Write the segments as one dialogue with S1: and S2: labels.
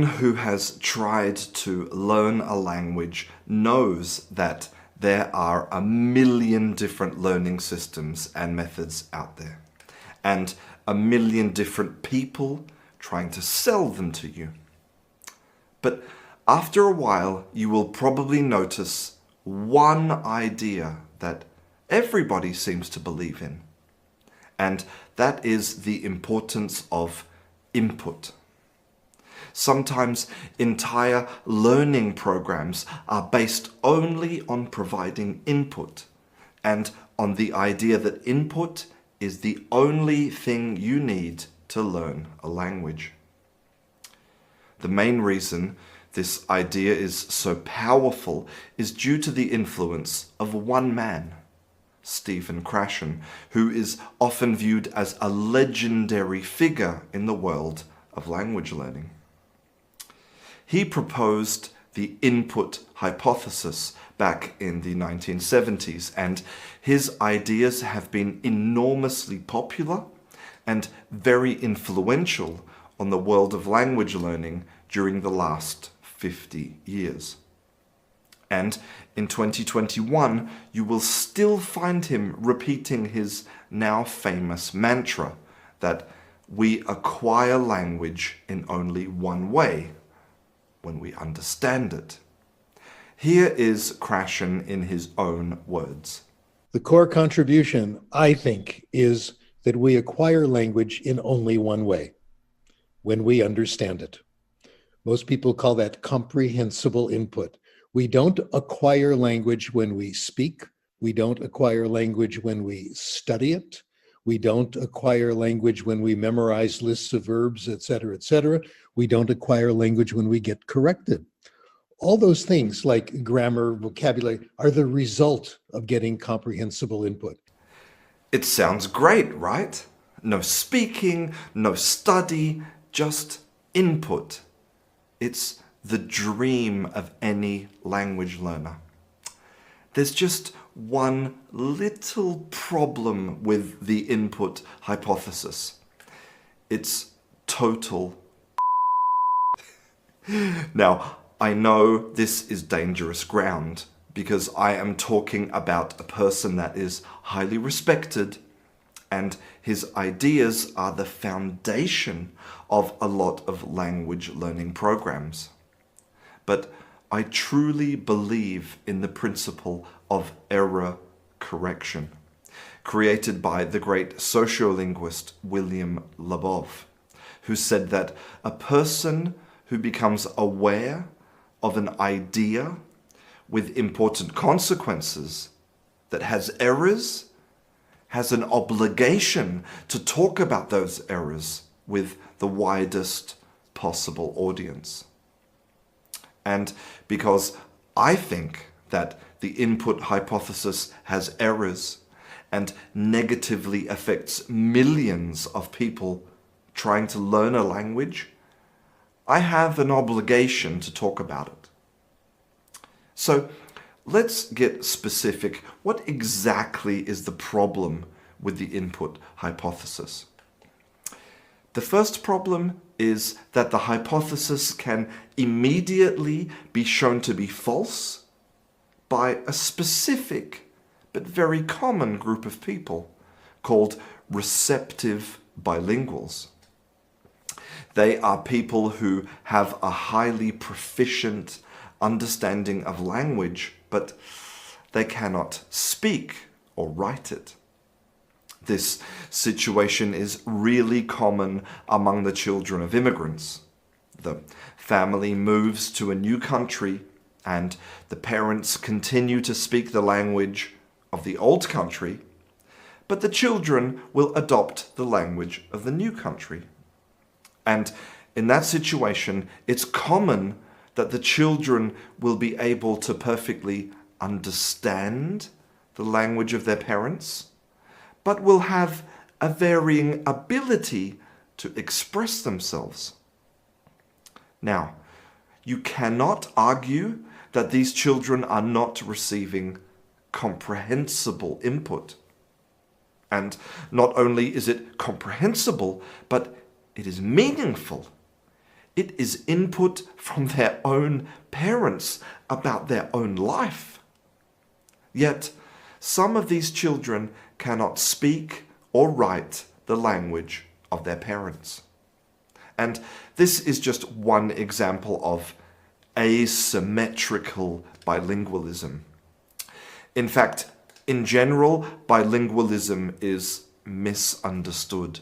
S1: Who has tried to learn a language knows that there are a million different learning systems and methods out there, and a million different people trying to sell them to you. But after a while, you will probably notice one idea that everybody seems to believe in, and that is the importance of input. Sometimes entire learning programs are based only on providing input and on the idea that input is the only thing you need to learn a language. The main reason this idea is so powerful is due to the influence of one man, Stephen Krashen, who is often viewed as a legendary figure in the world of language learning. He proposed the input hypothesis back in the 1970s, and his ideas have been enormously popular and very influential on the world of language learning during the last 50 years. And in 2021, you will still find him repeating his now famous mantra that we acquire language in only one way: when we understand it. Here is Krashen in his own words.
S2: The core contribution, I think, is that we acquire language in only one way: when we understand it. Most people call that comprehensible input. We don't acquire language when we speak. We don't acquire language when we study it. We don't acquire language when we memorize lists of verbs, etc., etc. We don't acquire language when we get corrected. All those things like grammar, vocabulary, are the result of getting comprehensible input.
S1: It sounds great, right? No speaking, no study, just input. It's the dream of any language learner. There's just one little problem with the input hypothesis. It's total. Now, I know this is dangerous ground because I am talking about a person that is highly respected, and his ideas are the foundation of a lot of language learning programs. But I truly believe in the principle of error correction, created by the great sociolinguist William Labov, who said that a person who becomes aware of an idea with important consequences that has errors has an obligation to talk about those errors with the widest possible audience. And because I think that the input hypothesis has errors and negatively affects millions of people trying to learn a language, I have an obligation to talk about it. So let's get specific. What exactly is the problem with the input hypothesis? The first problem is that the hypothesis can immediately be shown to be false by a specific but very common group of people called receptive bilinguals. They are people who have a highly proficient understanding of language, but they cannot speak or write it. This situation is really common among the children of immigrants. The family moves to a new country and the parents continue to speak the language of the old country, but the children will adopt the language of the new country. And in that situation, it's common that the children will be able to perfectly understand the language of their parents, but will have a varying ability to express themselves. Now, you cannot argue that these children are not receiving comprehensible input. And not only is it comprehensible, but it is meaningful. It is input from their own parents about their own life. Yet, some of these children cannot speak or write the language of their parents. And this is just one example of asymmetrical bilingualism. In fact, in general, bilingualism is misunderstood.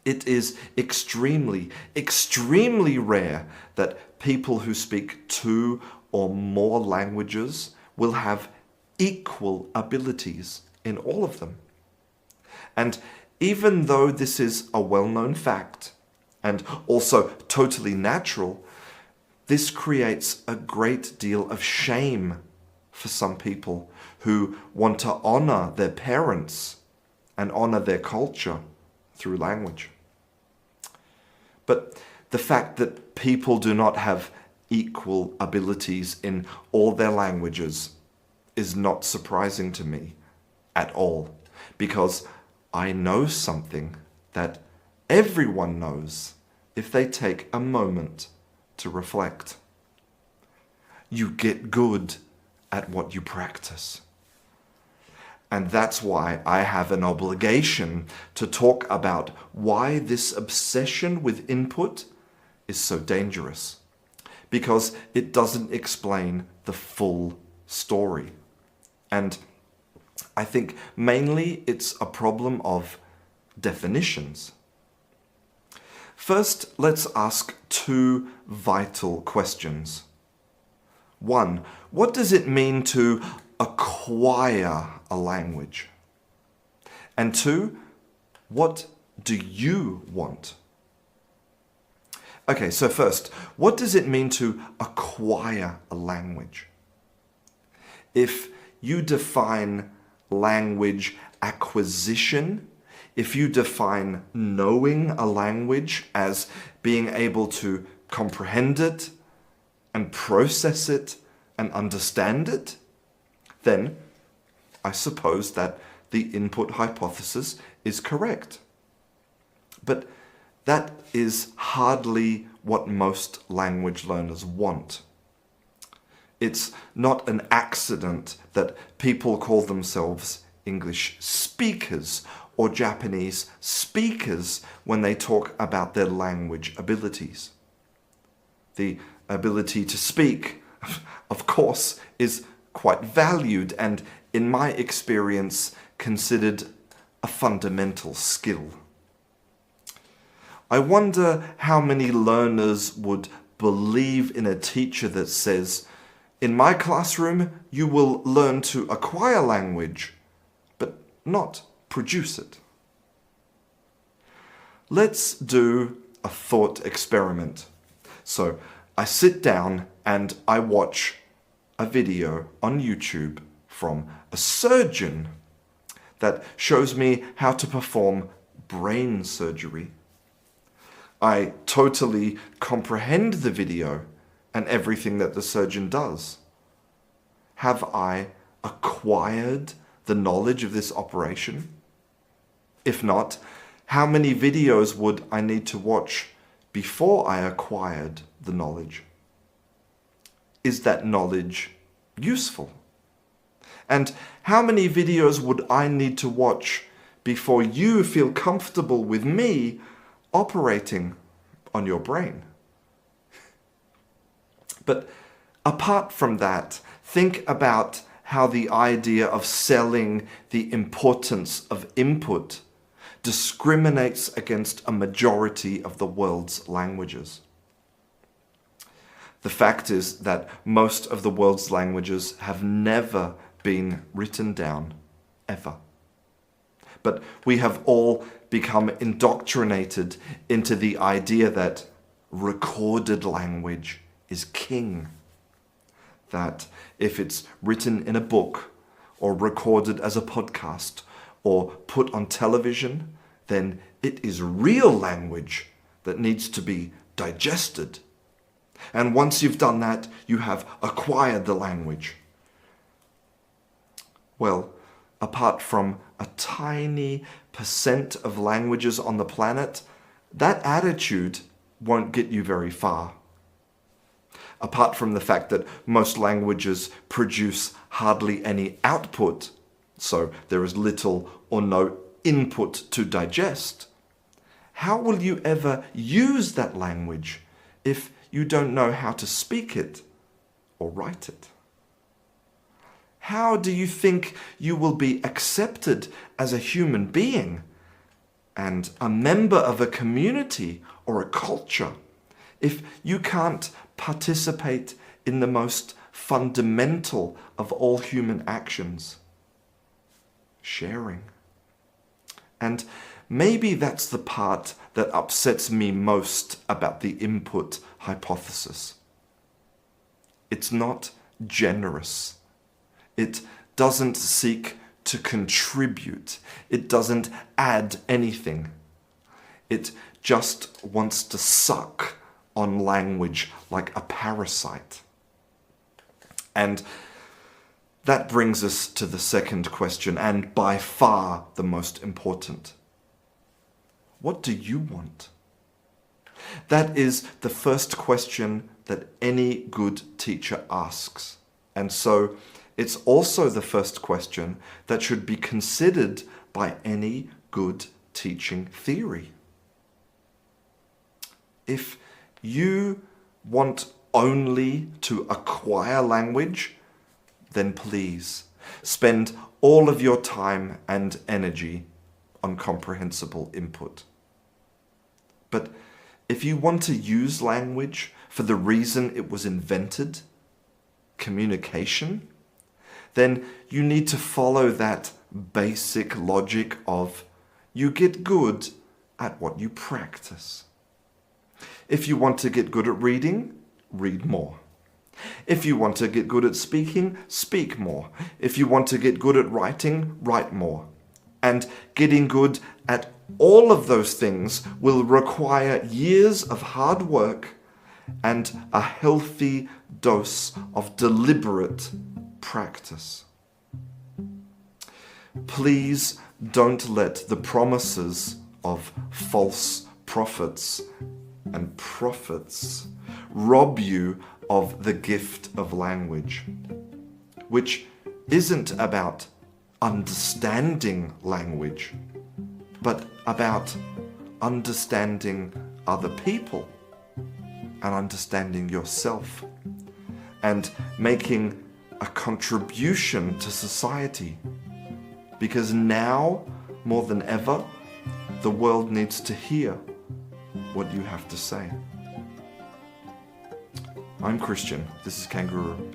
S1: It is extremely, extremely rare that people who speak 2 or more languages will have equal abilities in all of them. And even though this is a well-known fact, and also totally natural, this creates a great deal of shame for some people who want to honor their parents and honor their culture through language. But the fact that people do not have equal abilities in all their languages is not surprising to me at all, because I know something that everyone knows if they take a moment to reflect. You get good at what you practice. And that's why I have an obligation to talk about why this obsession with input is so dangerous, because it doesn't explain the full story. And I think mainly it's a problem of definitions. First, let's ask 2 vital questions. 1, what does it mean to acquire a language? And 2, what do you want? Okay, so first, what does it mean to acquire a language? If you define language acquisition, if you define knowing a language as being able to comprehend it and process it and understand it, then I suppose that the input hypothesis is correct. But that is hardly what most language learners want. It's not an accident that people call themselves English speakers or Japanese speakers when they talk about their language abilities. The ability to speak, of course, is quite valued and, in my experience, considered a fundamental skill. I wonder how many learners would believe in a teacher that says, "In my classroom, you will learn to acquire language, but not produce it." Let's do a thought experiment. So I sit down and I watch a video on YouTube from a surgeon that shows me how to perform brain surgery. I totally comprehend the video and everything that the surgeon does. Have I acquired the knowledge of this operation? If not, how many videos would I need to watch before I acquired the knowledge? Is that knowledge useful? And how many videos would I need to watch before you feel comfortable with me operating on your brain? But apart from that, think about how the idea of selling the importance of input discriminates against a majority of the world's languages. The fact is that most of the world's languages have never been written down, ever. But we have all become indoctrinated into the idea that recorded language is king. That if it's written in a book or recorded as a podcast or put on television, then it is real language that needs to be digested. And once you've done that, you have acquired the language. Well, apart from a tiny % of languages on the planet, that attitude won't get you very far. Apart from the fact that most languages produce hardly any output, so there is little or no input to digest, how will you ever use that language if you don't know how to speak it or write it? How do you think you will be accepted as a human being and a member of a community or a culture if you can't participate in the most fundamental of all human actions? Sharing. And maybe that's the part that upsets me most about the input hypothesis. It's not generous. It doesn't seek to contribute. It doesn't add anything. It just wants to suck on language like a parasite. And that brings us to the second question, and by far the most important. What do you want? That is the first question that any good teacher asks. And so it's also the first question that should be considered by any good teaching theory. If you want only to acquire language, then please spend all of your time and energy on comprehensible input. But if you want to use language for the reason it was invented, communication, then you need to follow that basic logic of you get good at what you practice. If you want to get good at reading, read more. If you want to get good at speaking, speak more. If you want to get good at writing, write more. And getting good at all of those things will require years of hard work and a healthy dose of deliberate practice. Please don't let the promises of false prophets and prophets rob you of the gift of language, which isn't about understanding language, but about understanding other people and understanding yourself and making a contribution to society. Because now, more than ever, the world needs to hear what you have to say. I'm Christian. This is Kangaroo.